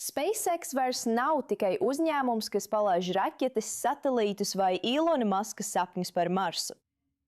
SpaceX vairs nav tikai uzņēmums, kas palaiž raķetes, satelītus vai Ilona Maska sapņus par Marsu.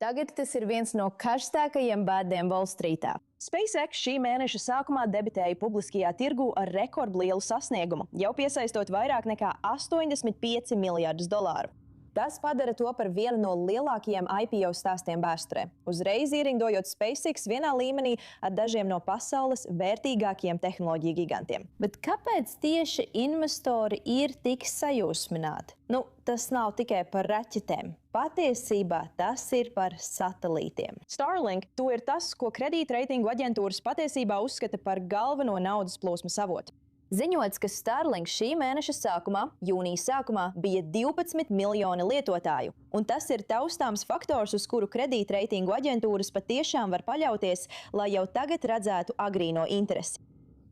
Tagad tas ir viens no karstākajiem bēdiem Wallstreetā. SpaceX šī mēneša sākumā debitēja publiskajā tirgū ar rekordlielu sasniegumu, jau piesaistot vairāk nekā 85 miljardus dolāru. Tas padara to par vienu no lielākajiem IPO stāstiem vēsturē, uzreiz ierindojot SpaceX vienā līmenī ar dažiem no pasaules vērtīgākajiem tehnoloģiju gigantiem. Bet kāpēc tieši investori ir tik sajūsmināti? Tas nav tikai par raķetēm. Patiesībā tas ir par satelītiem. Starlink to ir tas, ko kredītreitingu aģentūras patiesībā uzskata par galveno naudas plūsmas avotu. Ziņots, ka Starlink šī mēneša sākumā, jūnijas sākumā, bija 12 miljoni lietotāju. Un tas ir taustāms faktors, uz kuru kredītreitingu aģentūras patiešām var paļauties, lai jau tagad redzētu agrīno interesi.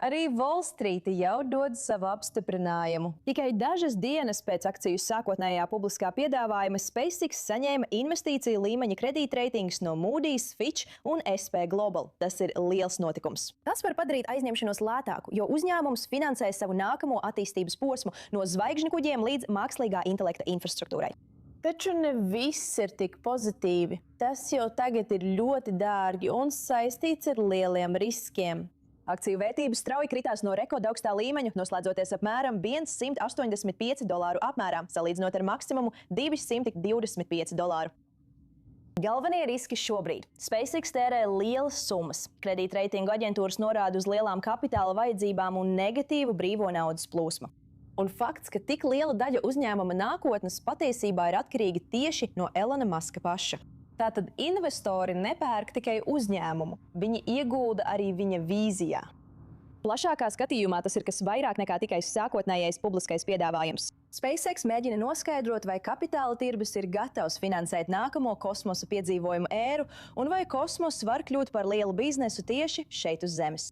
Arī Wallstreet jau dod savu apstiprinājumu. Tikai dažas dienas pēc akciju sākotnējā publiskā piedāvājuma SpaceX saņēma investīciju līmeņa kredītreitingus no Moody's, Fitch un SP Global. Tas ir liels notikums. Tas var padarīt aizņemšanos lētāku, jo uzņēmums finansē savu nākamo attīstības posmu no zvaigžņu kuģiem līdz mākslīgā intelekta infrastruktūrai. Taču ne viss ir tik pozitīvi. Tas jau tagad ir ļoti dārgi un saistīts ar lieliem riskiem. Akciju vērtības strauji kritās no rekordaugstā līmeņa, noslēdzoties apmēram $185 apmērā, salīdzinot ar maksimumu $225. Galvenie riski šobrīd. SpaceX tērē lielas summas. Kredītreitingu aģentūras norāda uz lielām kapitāla vajadzībām un negatīvu brīvo naudas plūsmu. Un fakts, ka tik liela daļa uzņēmuma nākotnes patiesībā ir atkarīga tieši no Elona Maska paša. Tātad investori nepērk tikai uzņēmumu, viņi iegulda arī viņa vīzijā. Plašākā skatījumā tas ir kas vairāk nekā tikai sākotnējais publiskais piedāvājums. SpaceX mēģina noskaidrot, vai kapitāla tirgus ir gatavs finansēt nākamo kosmosa piedzīvojumu ēru un vai kosmos var kļūt par lielu biznesu tieši šeit uz Zemes.